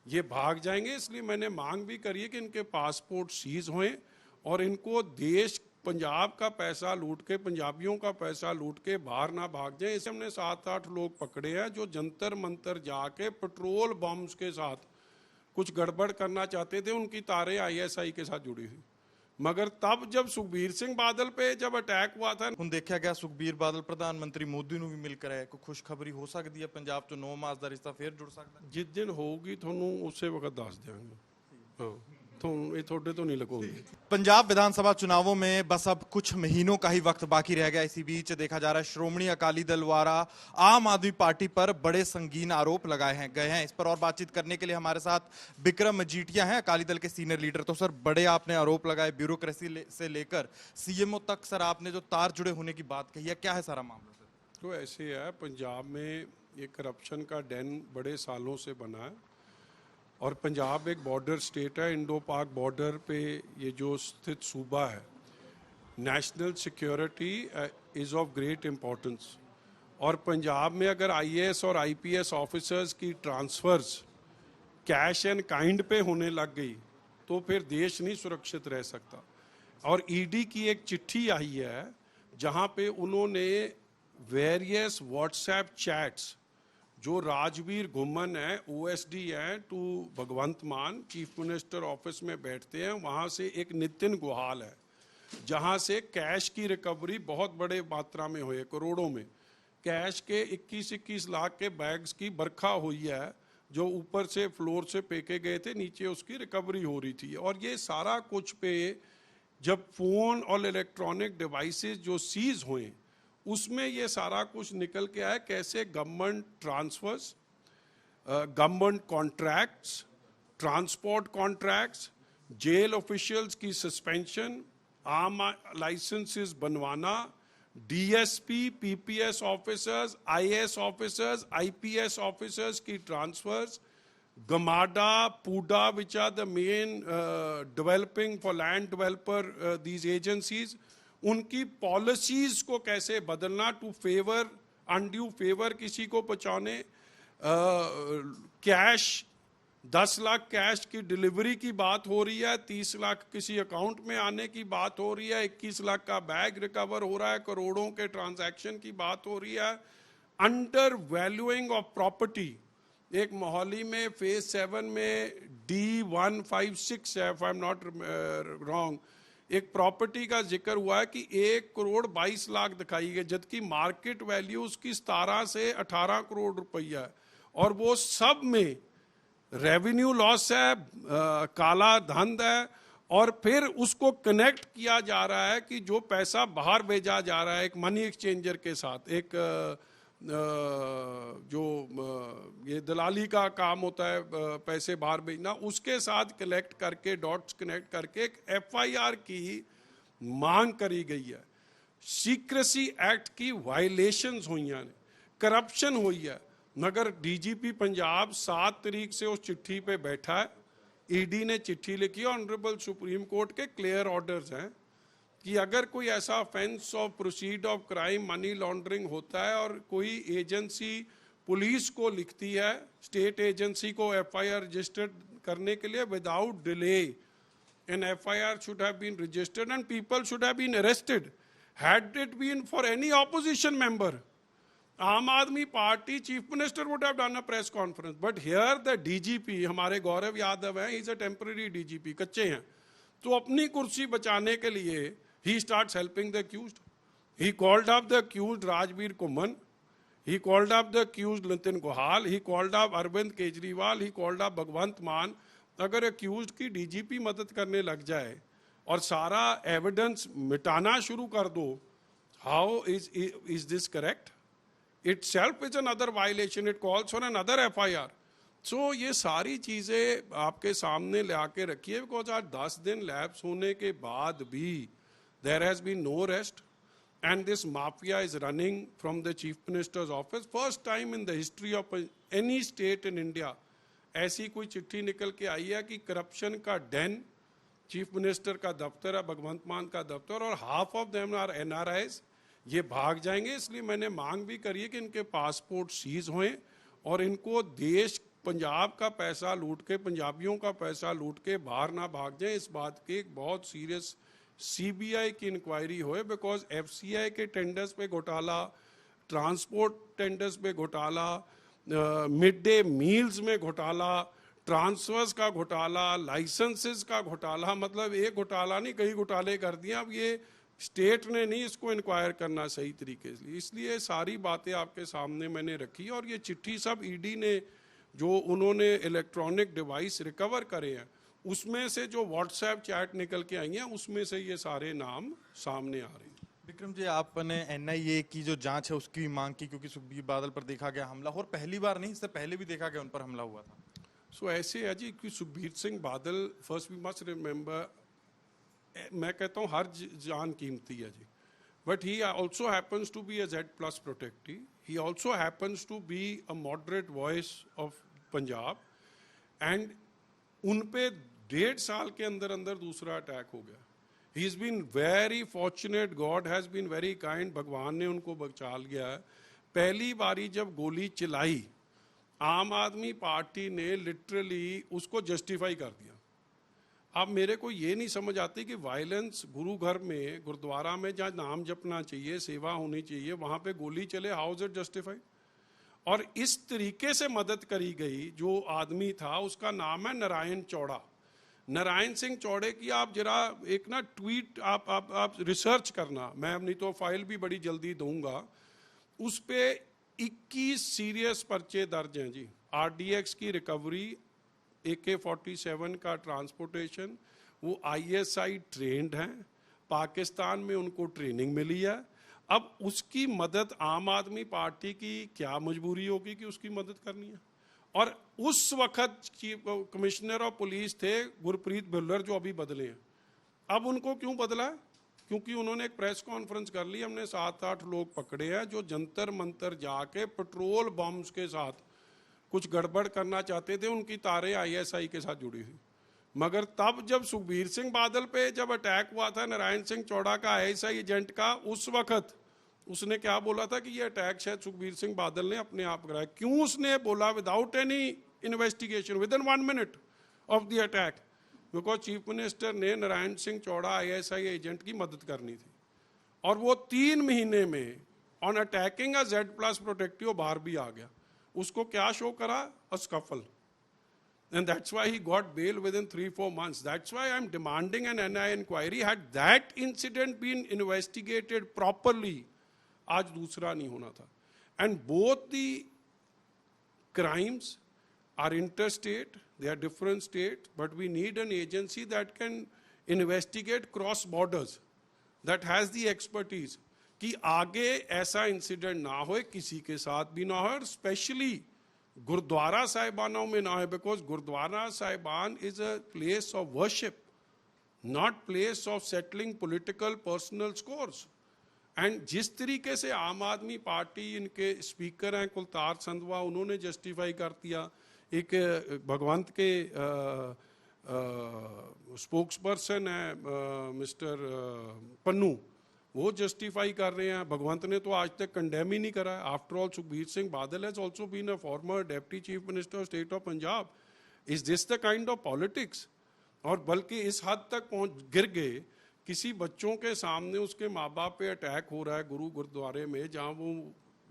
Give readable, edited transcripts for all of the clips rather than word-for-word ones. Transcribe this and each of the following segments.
ये भाग जाएंगे, इसलिए मैंने मांग भी करी है कि इनके पासपोर्ट सीज हों और इनको देश पंजाब का पैसा लूट के, पंजाबियों का पैसा लूट के बाहर ना भाग जाएं। इसे हमने 7-8 लोग पकड़े हैं जो जंतर मंतर जाके पेट्रोल बम्स के साथ कुछ गड़बड़ करना चाहते थे। उनकी तारें ISI के साथ जुड़ी हुई, मगर तब जब सुखबीर सिंह बादल पे जब अटैक हुआ था, ਹੁਣ ਦੇਖਿਆ ਗਿਆ ਸੁਖਬੀਰ ਬਾਦਲ ਪ੍ਰਧਾਨ ਮੰਤਰੀ ਮੋਦੀ ਨੂੰ ਵੀ ਮਿਲ ਕਰ ਆਇਆ। ਕੋਈ ਖੁਸ਼ਖਬਰੀ ਹੋ ਸਕਦੀ ਹੈ ਪੰਜਾਬ ਤੋਂ 9 ਮਾਰਚ ਦਾ ਰਿਸ਼ਤਾ ਫੇਰ ਜੁੜ ਸਕਦਾ ਹੈ? ਜਿਸ ਦਿਨ ਹੋਊਗੀ ਤੁਹਾਨੂੰ ਉਸੇ ਵਕਤ ਦੱਸ ਦਿਆਂਗੇ। ਹਾਂ, ਤੁਹਾਨੂੰ ਇਹ ਤੁਹਾਡੇ ਤੋਂ ਨਹੀਂ ਲੁਕਾਉਂਦੇ। पंजाब विधानसभा चुनावों में बस अब कुछ महीनों का ही वक्त बाकी रह गया। इसी बीच देखा जा रहा है श्रोमणी अकाली दल द्वारा आम आदमी पार्टी पर बड़े संगीन आरोप लगाए गए हैं। इस पर और बातचीत करने के लिए हमारे साथ विक्रम मजीठिया हैं, अकाली दल के सीनियर लीडर। तो सर, बड़े आपने आरोप लगाए, ब्यूरोक्रेसी से लेकर CMO तक। सर, आपने जो तार जुड़े होने की बात कही है, क्या है सारा मामला? सर, तो ऐसे है, पंजाब में ये करप्शन का डेन बड़े सालों से बना है और पंजाब एक बॉर्डर स्टेट है। इंडो पाक बॉर्डर पे ये जो स्थित सूबा है, national security is of great importance. और पंजाब में अगर IAS और IPS ऑफिसर्स की ट्रांसफ़र्स कैश एंड काइंड पे होने लग गई तो फिर देश नहीं सुरक्षित रह सकता। और ED की एक चिट्ठी आई है जहाँ पे उन्होंने वेरियस व्हाट्सएप चैट्स, जो राजवीर घुम्मन है, OSD हैं, टू भगवंत मान चीफ मिनिस्टर ऑफिस में बैठते हैं, वहाँ से एक नितिन गुहाल है जहाँ से कैश की रिकवरी बहुत बड़े मात्रा में हुई है, करोड़ों में कैश के 21-21 लाख के बैग्स की बरखा हुई है जो ऊपर से फ्लोर से फेंके गए थे, नीचे उसकी रिकवरी हो रही थी। और ये सारा कुछ पे जब फ़ोन और इलेक्ट्रॉनिक डिवाइसेस जो सीज हुए उसमें ये सारा कुछ निकल के आया। कैसे government transfers, government contracts, transport contracts, jail officials की सस्पेंशन, आम लाइसेंसेस बनवाना, DSP, PPS officers, IAS officers, IPS officers की transfers, GMADA, PUDA, which are the main developing for land developer these agencies, उनकी पॉलिसीज को कैसे बदलना टू फेवर, अनड्यू फेवर किसी को पहुंचाने, कैश 10 लाख कैश की डिलीवरी की बात हो रही है, 30 लाख किसी अकाउंट में आने की बात हो रही है, 21 लाख का बैग रिकवर हो रहा है, करोड़ों के ट्रांजैक्शन की बात हो रही है, अंडर वैल्यूइंग ऑफ प्रॉपर्टी। एक मोहाली में फेज 7 में D156 है, if I am not wrong, एक प्रॉपर्टी का जिक्र हुआ है कि 1 करोड़ 22 लाख दिखाई गई, जबकि मार्केट वैल्यू उसकी 17 से 18 करोड़ रुपया है। और वो सब में रेवेन्यू लॉस है, काला धन है, और फिर उसको कनेक्ट किया जा रहा है कि जो पैसा बाहर भेजा जा रहा है एक मनी एक्सचेंजर के साथ, एक जो ये दलाली का काम होता है पैसे बाहर भेजना, उसके साथ कलेक्ट करके, डॉट्स कनेक्ट करके एक FIR की मांग करी गई है। सीक्रेसी एक्ट की वायलेशंस हुई हैं, करप्शन हुई है। मगर DGP पंजाब 7 तारीख से उस चिट्ठी पे बैठा है। ED ने चिट्ठी लिखी, ऑनरेबल सुप्रीम कोर्ट के क्लियर ऑर्डर्स हैं कि अगर कोई ऐसा offence of proceed of crime, money laundering होता है और कोई एजेंसी पुलिस को लिखती है, स्टेट एजेंसी को FIR रजिस्टर्ड करने के लिए, without delay an FIR should have been registered and people should have been arrested had it been for any opposition member. Aam Aadmi Party chief minister would have done a press conference, but here the DGP, हमारे गौरव यादव हैं, he is a temporary DGP, कच्चे हैं, तो अपनी कुर्सी बचाने के लिए he starts helping the accused. He called up the accused Rajveer Kumman, he called up the accused Nitin Guhal, he called up Arvind Kejriwal, he called up Bhagwant Maan. अगर accused की DGP मदद करने लग जाए और सारा evidence मिटाना शुरू कर दो, how is this correct? Itself is another violation, it calls for another FIR. So ये सारी चीज़ें आपके सामने ले आके रखिए, बिकॉज आज 10 दिन लैप्स होने के बाद भी there has been no rest and this mafia is running from the chief minister's office. First time in the history of any state in India ऐसी कोई चिट्ठी निकल के आई है कि करप्शन का डेन चीफ मिनिस्टर का दफ्तर है, भगवंत मान का दफ्तर, और half of them are NRIs, ये भाग जाएंगे। इसलिए मैंने मांग भी करी है कि इनके पासपोर्ट सीज हों और इनको देश पंजाब का पैसा लूट के, पंजाबियों का पैसा लूट के बाहर ना भाग जाए, इस बात की एक बहुत सीरियस सीबीआई की इंक्वायरी होए। बिकॉज एफसीआई के टेंडर्स पे घोटाला, ट्रांसपोर्ट टेंडर्स पे घोटाला, मिड डे मील्स में घोटाला, ट्रांसफर्स का घोटाला, लाइसेंसेस का घोटाला, मतलब एक घोटाला नहीं कई घोटाले कर दिए। अब ये स्टेट ने नहीं इसको इंक्वायर करना सही तरीके से, इसलिए सारी बातें आपके सामने मैंने रखी। और ये चिट्ठी सब ईडी ने जो उन्होंने इलेक्ट्रॉनिक डिवाइस रिकवर करे हैं, उसमें से जो व्हाट्सएप चैट निकल के आई हैं, उसमें से ये सारे नाम सामने आ रहे हैं। विक्रम जी, आपने एनआईए की जो जांच है उसकी मांग की, क्योंकि सुखबीर बादल पर देखा गया हमला, और पहली बार नहीं, इससे पहले भी देखा गया उन पर हमला हुआ था। सो ऐसे है जी कि सुखबीर सिंह बादल, फर्स्ट वी मस्ट रिमेंबर, मैं कहता हूँ हर जान कीमती है जी, but he also happens to be a Z+ protectee, he also happens to be a moderate voice of Punjab, and उन पे 1.5 साल के अंदर अंदर दूसरा अटैक हो गया। He is been very fortunate, god has been very kind, भगवान ने उनको बचा लिया है। पहली बारी जब गोली चलाई, आम आदमी पार्टी ने लिटरली उसको जस्टिफाई कर दिया। अब मेरे को ये नहीं समझ आती कि वायलेंस गुरु घर में, गुरुद्वारा में जहाँ नाम जपना चाहिए, सेवा होनी चाहिए, वहाँ पे गोली चले, हाउ इज इट जस्टिफाइड? और इस तरीके से मदद करी गई। जो आदमी था उसका नाम है नारायण चौड़ा, नारायण सिंह चौड़े की आप जरा एक ना ट्वीट आप रिसर्च करना, मैं नहीं तो फाइल भी बड़ी जल्दी दूंगा। उस पे 21 सीरियस पर्चे दर्ज हैं जी। RDX की रिकवरी, AK-47 का ट्रांसपोर्टेशन, वो ISI ट्रेंड हैं, पाकिस्तान में उनको ट्रेनिंग मिली है। अब उसकी मदद आम आदमी पार्टी की क्या मजबूरी होगी कि उसकी मदद करनी है? और उस वक्त चीफ कमिश्नर ऑफ पुलिस थे गुरप्रीत भुल्लर, जो अभी बदले हैं। अब उनको क्यों बदला है? क्योंकि उन्होंने एक प्रेस कॉन्फ्रेंस कर ली, हमने 7-8 लोग पकड़े हैं जो जंतर मंतर जाके पेट्रोल बम्स के साथ कुछ गड़बड़ करना चाहते थे, उनकी तारें ISI के साथ जुड़ी हुई। मगर तब जब सुखबीर सिंह बादल पे जब अटैक हुआ था नारायण सिंह चौड़ा का, ISI एजेंट का, उस वक्त उसने क्या बोला था कि ये अटैक शायद सुखबीर सिंह बादल ने अपने आप कराया। क्यों उसने बोला? Without any investigation, with in 1 minute of the attack, because chief minister ने नारायण सिंह चौड़ा ISI एजेंट की मदद करनी थी। और वो 3 महीने में on attacking a Z+ protective बाहर भी आ गया। उसको क्या शो करा? अ scuffle, and that's why he got bail within 3-4 months. That's why I'm demanding an NIA inquiry. Had that incident been investigated properly, आज दूसरा नहीं होना था। And both the crimes are interstate, they are different states, but we need an agency that can investigate cross borders, that has the expertise, कि आगे ऐसा incident ना हो, किसी के साथ भी ना हो, और स्पेशली गुरुद्वारा साहिबानों में ना हो, because gurdwara sahiban is a place of worship, not place of settling political personal scores. And जिस तरीके से आम आदमी पार्टी, इनके स्पीकर हैं कुलतार संधवा, उन्होंने जस्टिफाई कर दिया, एक भगवंत के स्पोक्स पर्सन है मिस्टर पन्नू, वो जस्टिफाई कर रहे हैं। भगवंत ने तो आज तक कंडेम ही नहीं करा। After all Sukhbir Singh Badal has also been a former deputy chief minister of state of Punjab. Is this the kind of politics? और बल्कि इस हद तक गिर गए, किसी बच्चों के सामने उसके माँ बाप पे अटैक हो रहा है गुरुद्वारे में, जहाँ वो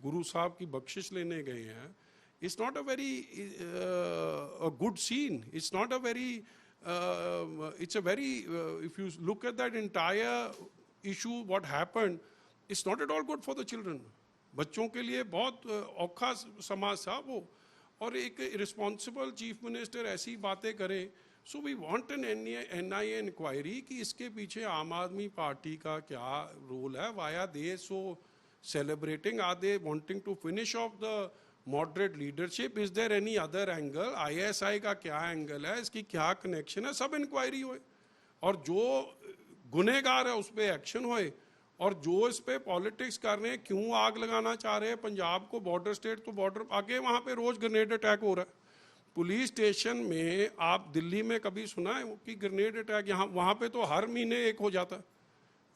गुरु साहब की बख्शिश लेने गए हैं। It's not a very good scene, it's not a very it's a very if you look at that entire issue, what happened, it's not at all good for the children. बच्चों के लिए बहुत औखा समाज था वो, और एक रिस्पॉन्सिबल चीफ मिनिस्टर ऐसी बातें करे। So we want an NIA inquiry कि इसके पीछे आम आदमी पार्टी का क्या रोल है। Why are they so celebrating? Are they wanting to finish off the moderate leadership? Is there any other angle? ISI का क्या एंगल है? इसकी क्या कनेक्शन है? सब इंक्वायरी होए, और जो गुनहगार है उस पर एक्शन होए, और जो इस पे पॉलिटिक्स कर रहे हैं, क्यों आग लगाना चाह रहे हैं पंजाब को, बॉर्डर स्टेट तो बॉर्डर आगे, वहाँ पे रोज ग्रेनेड अटैक हो रहा है। पुलिस स्टेशन में आप दिल्ली में कभी सुना है कि ग्रेनेड अटैक? यहाँ वहाँ पे तो हर महीने एक हो जाता है।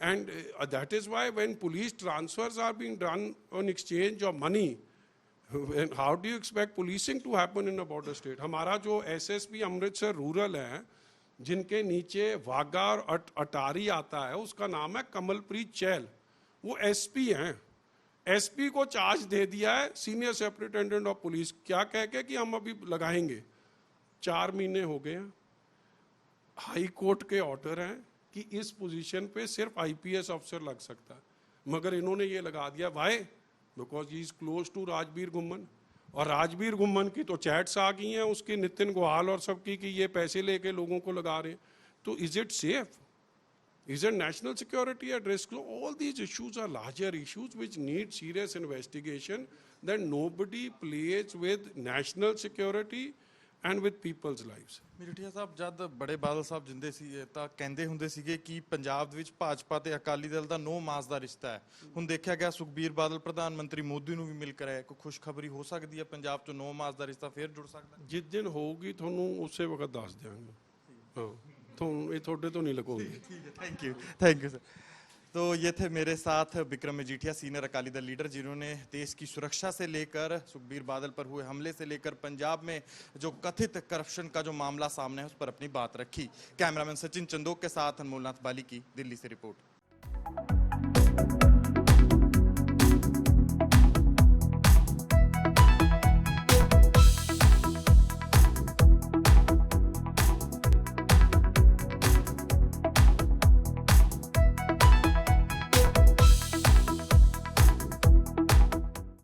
And that is why when police transfers are being done on exchange of money, And how do you expect policing to happen in a border state? हमारा जो एसएसपी अमृतसर रूरल है, जिनके नीचे वाघा और अटारी आता है, उसका नाम है कमलप्रीत चैल, वो एसपी हैं। एसपी को चार्ज दे दिया है सीनियर सुपरिटेंडेंट ऑफ पुलिस, क्या कह के कि हम अभी लगाएंगे। 4 महीने हो गए हैं, हाई कोर्ट के ऑर्डर हैं कि इस पोजीशन पे सिर्फ आईपीएस अफसर लग सकता है, मगर इन्होंने ये लगा दिया why because he is close to Rajbir Gumman. और राजबीर गुम्मन की तो चैट्स आ गई हैं उसकी, नितिन गोहाल और सबकी, कि ये पैसे लेके लोगों को लगा रहे हैं। तो is it safe? Is it national security at risk? So all these issues are larger issues which need serious investigation, that nobody plays with national security and with people's lives. Majithia ਸਾਹਿਬ, ਜਦ ਬੜੇ ਬਾਦਲ ਸਾਹਿਬ ਜਿੰਦੇ ਸੀ ਤਾਂ ਕਹਿੰਦੇ ਹੁੰਦੇ ਸੀਗੇ ਕਿ ਪੰਜਾਬ ਦੇ ਵਿੱਚ ਭਾਜਪਾ ਤੇ ਅਕਾਲੀ ਦਲ ਦਾ 9 ਮਾਸ ਦਾ ਰਿਸ਼ਤਾ ਹੈ। ਹੁਣ ਦੇਖਿਆ ਗਿਆ ਸੁਖਬੀਰ ਬਾਦਲ ਪ੍ਰਧਾਨ ਮੰਤਰੀ ਮੋਦੀ ਨੂੰ ਵੀ ਮਿਲ ਕਰ ਆਏ, ਕੋਈ ਖੁਸ਼ਖਬਰੀ ਹੋ ਸਕਦੀ ਹੈ ਪੰਜਾਬ 'ਚ 9 ਮਾਸ ਦਾ ਰਿਸ਼ਤਾ ਫੇਰ ਜੁੜ ਸਕਦਾ ਹੈ? जिस दिन होगी ਤੁਹਾਨੂੰ ਉਸੇ ਵਕਤ ਦੱਸ ਦਿਆਂਗੇ। ਹਾਂ, ਤੁਹਾਨੂੰ ਇਹ ਤੁਹਾਡੇ ਤੋਂ ਨਹੀਂ ਲੁਕੋਗੇ। Thank you sir. तो ये थे मेरे साथ विक्रम मजीठिया, सीनियर अकाली दल लीडर, जिन्होंने देश की सुरक्षा से लेकर सुखबीर बादल पर हुए हमले से लेकर पंजाब में जो कथित करप्शन का जो मामला सामने है उस पर अपनी बात रखी। कैमरामैन सचिन चंदोक के साथ अनमोल नाथ बाली की दिल्ली से रिपोर्ट।